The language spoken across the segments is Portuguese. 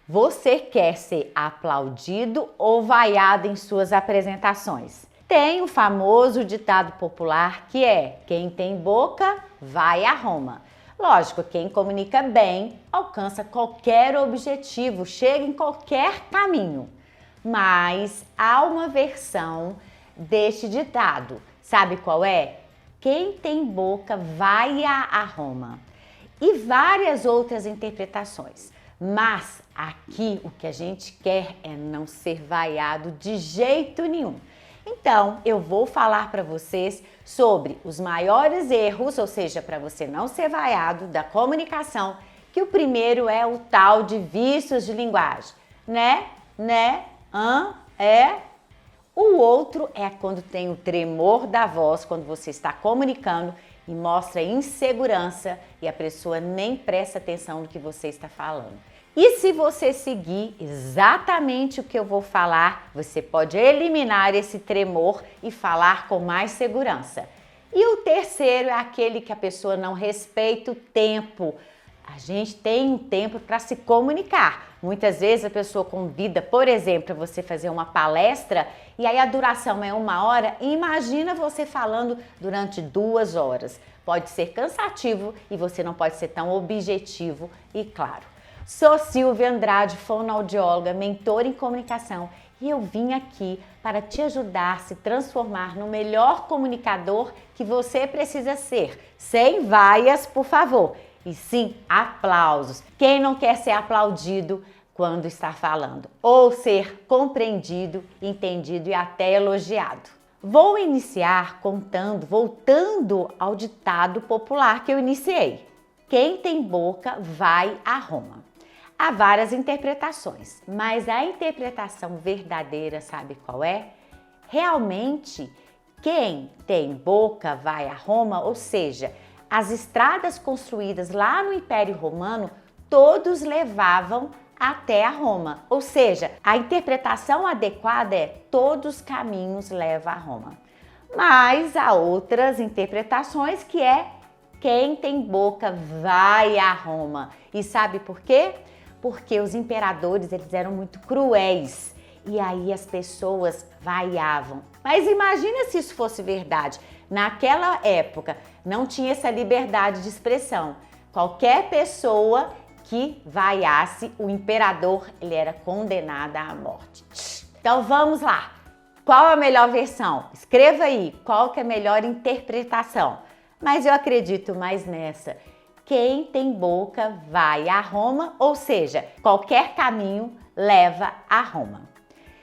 Você quer ser aplaudido ou vaiado em suas apresentações? Tem o famoso ditado popular que é: quem tem boca, vai a Roma. Lógico, quem comunica bem alcança qualquer objetivo, chega em qualquer caminho. Mas há uma versão deste ditado. Sabe qual é? Quem tem boca, vai a Roma. E várias outras interpretações. Mas aqui o que a gente quer é não ser vaiado de jeito nenhum. Então, eu vou falar para vocês sobre os maiores erros, ou seja, para você não ser vaiado, da comunicação, que o primeiro é o tal de vícios de linguagem. Né? É. O outro é quando tem o tremor da voz, quando você está comunicando e mostra insegurança e a pessoa nem presta atenção no que você está falando. E se você seguir exatamente o que eu vou falar, você pode eliminar esse tremor e falar com mais segurança. E o terceiro é aquele que a pessoa não respeita o tempo. A gente tem um tempo para se comunicar. Muitas vezes a pessoa convida, por exemplo, para você fazer uma palestra e aí a duração é 1 hora. E imagina você falando durante 2 horas. Pode ser cansativo e você não pode ser tão objetivo e claro. Sou Silvia Andrade, fonoaudióloga, mentora em comunicação e eu vim aqui para te ajudar a se transformar no melhor comunicador que você precisa ser. Sem vaias, por favor. E sim, aplausos. Quem não quer ser aplaudido quando está falando? Ou ser compreendido, entendido e até elogiado. Vou iniciar voltando ao ditado popular que eu iniciei. Quem tem boca vai a Roma. Há várias interpretações, mas a interpretação verdadeira, sabe qual é? Realmente, quem tem boca vai a Roma, ou seja, as estradas construídas lá no Império Romano, todos levavam até a Roma. Ou seja, a interpretação adequada é todos os caminhos levam a Roma. Mas há outras interpretações que é quem tem boca vai a Roma. E sabe por quê? Porque os imperadores eles eram muito cruéis e aí as pessoas vaiavam. Mas imagina se isso fosse verdade. Naquela época não tinha essa liberdade de expressão. Qualquer pessoa que vaiasse o imperador, ele era condenada à morte. Então vamos lá. Qual a melhor versão? Escreva aí qual que é a melhor interpretação. Mas eu acredito mais nessa. Quem tem boca vai a Roma, ou seja, qualquer caminho leva a Roma.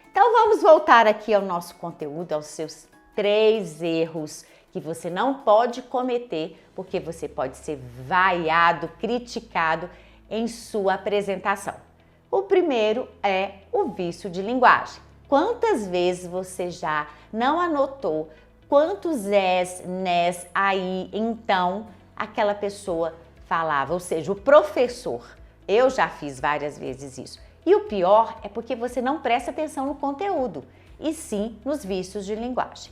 Então vamos voltar aqui ao nosso conteúdo, aos seus 3 erros que você não pode cometer, porque você pode ser vaiado, criticado em sua apresentação. O primeiro é o vício de linguagem. Quantas vezes você já não anotou quantos és, nes, aí, então, aquela pessoa falava, ou seja, o professor. Eu já fiz várias vezes isso. E o pior é porque você não presta atenção no conteúdo, e sim nos vícios de linguagem.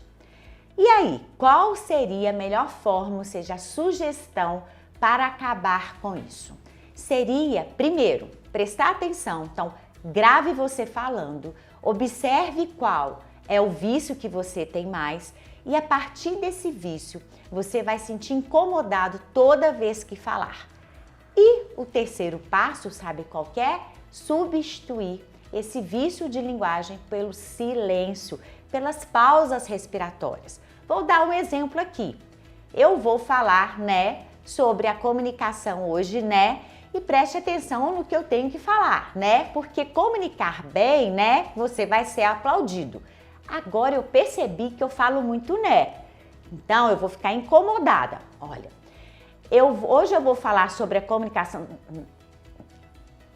E aí, qual seria a melhor forma, ou seja, a sugestão para acabar com isso? Seria, primeiro, prestar atenção. Então, grave você falando, observe qual é o vício que você tem mais e a partir desse vício, você vai sentir incomodado toda vez que falar. E o terceiro passo, sabe qual que é? Substituir esse vício de linguagem pelo silêncio, pelas pausas respiratórias. Vou dar um exemplo aqui. Eu vou falar, né, sobre a comunicação hoje, né? E preste atenção no que eu tenho que falar, né? Porque comunicar bem, né, você vai ser aplaudido. Agora eu percebi que eu falo muito né. Então eu vou ficar incomodada. Olha, hoje eu vou falar sobre a comunicação.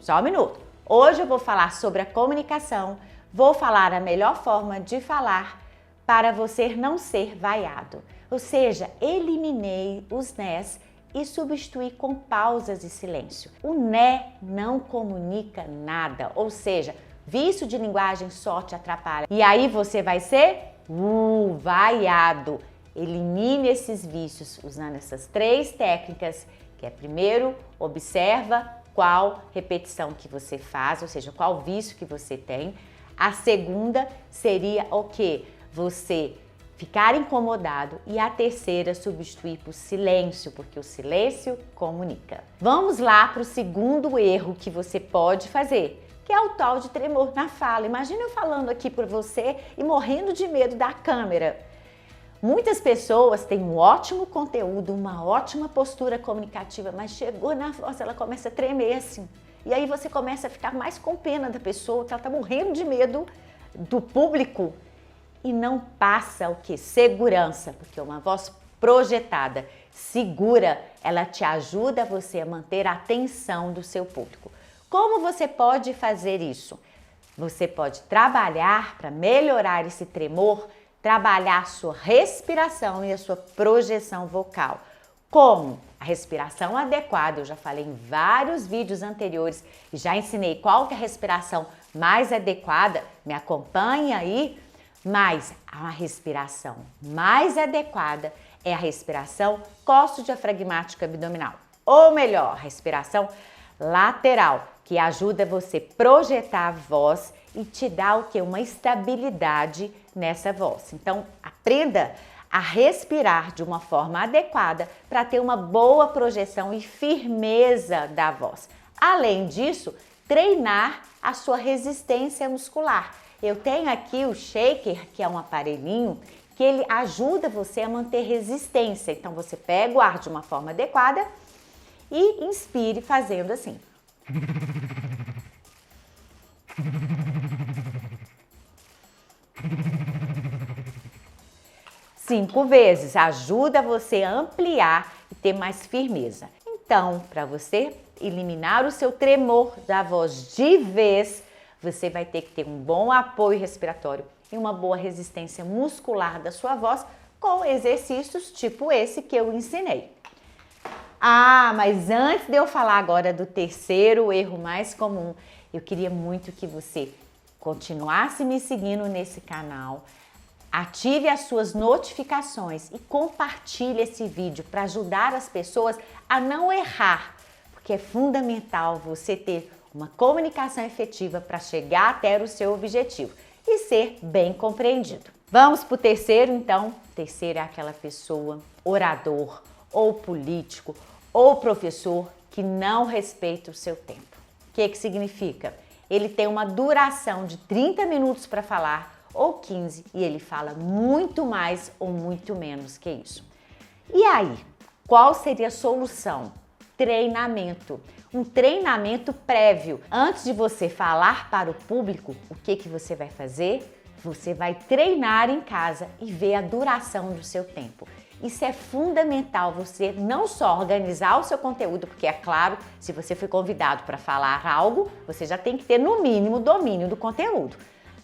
Só um minuto. Hoje eu vou falar sobre a comunicação. Vou falar a melhor forma de falar para você não ser vaiado. Ou seja, eliminei os nés e substituí com pausas e silêncio. O né não comunica nada, ou seja, vício de linguagem só te atrapalha. E aí você vai ser vaiado. Elimine esses vícios usando essas 3 técnicas, que é primeiro, observa, qual repetição que você faz, ou seja, qual vício que você tem. A segunda seria o quê? Você ficar incomodado. E a terceira, substituir por silêncio, porque o silêncio comunica. Vamos lá para o segundo erro que você pode fazer, que é o tal de tremor na fala. Imagina eu falando aqui para você e morrendo de medo da câmera. Muitas pessoas têm um ótimo conteúdo, uma ótima postura comunicativa, mas chegou na voz, ela começa a tremer assim. E aí você começa a ficar mais com pena da pessoa, que ela está morrendo de medo do público e não passa o que? Segurança, porque uma voz projetada, segura, ela te ajuda você a manter a atenção do seu público. Como você pode fazer isso? Você pode trabalhar para melhorar esse tremor, trabalhar a sua respiração e a sua projeção vocal. Como? A respiração adequada, eu já falei em vários vídeos anteriores e já ensinei qual que é a respiração mais adequada, me acompanhe aí, mas a respiração mais adequada é a respiração costo-diafragmática abdominal, ou melhor, a respiração lateral, que ajuda você a projetar a voz e te dá o quê? Uma estabilidade nessa voz. Então, aprenda a respirar de uma forma adequada para ter uma boa projeção e firmeza da voz. Além disso, treinar a sua resistência muscular. Eu tenho aqui o shaker, que é um aparelhinho que ele ajuda você a manter resistência. Então, você pega o ar de uma forma adequada e inspire fazendo assim. 5 vezes, ajuda você a ampliar e ter mais firmeza. Então, para você eliminar o seu tremor da voz de vez, você vai ter que ter um bom apoio respiratório e uma boa resistência muscular da sua voz com exercícios tipo esse que eu ensinei. Ah, mas antes de eu falar agora do terceiro erro mais comum, eu queria muito que você continuasse me seguindo nesse canal, ative as suas notificações e compartilhe esse vídeo para ajudar as pessoas a não errar, porque é fundamental você ter uma comunicação efetiva para chegar até o seu objetivo e ser bem compreendido. Vamos para o terceiro, então. O terceiro é aquela pessoa, orador, ou político, ou professor, que não respeita o seu tempo. O que significa? Ele tem uma duração de 30 minutos para falar, ou 15, e ele fala muito mais ou muito menos que isso. E aí, qual seria a solução? Treinamento. Um treinamento prévio. Antes de você falar para o público, o que você vai fazer? Você vai treinar em casa e ver a duração do seu tempo. Isso é fundamental, você não só organizar o seu conteúdo, porque é claro, se você foi convidado para falar algo, você já tem que ter no mínimo domínio do conteúdo.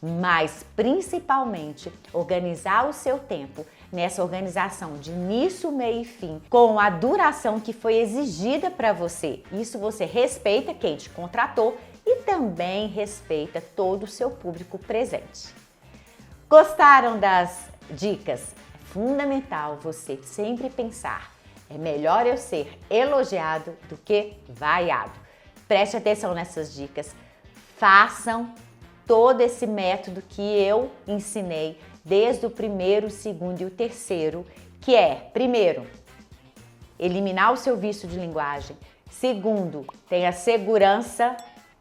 Mas principalmente organizar o seu tempo nessa organização de início, meio e fim, com a duração que foi exigida para você. Isso você respeita quem te contratou e também respeita todo o seu público presente. Gostaram das dicas? É fundamental você sempre pensar, é melhor eu ser elogiado do que vaiado. Preste atenção nessas dicas, façam todo esse método que eu ensinei desde o primeiro, o segundo e o terceiro, que é, primeiro, eliminar o seu vício de linguagem. Segundo, tenha segurança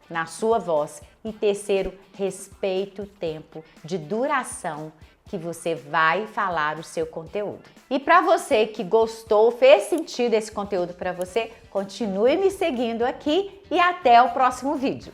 na sua voz. E terceiro, respeite o tempo de duração que você vai falar o seu conteúdo. E para você que gostou, fez sentido esse conteúdo para você, continue me seguindo aqui e até o próximo vídeo.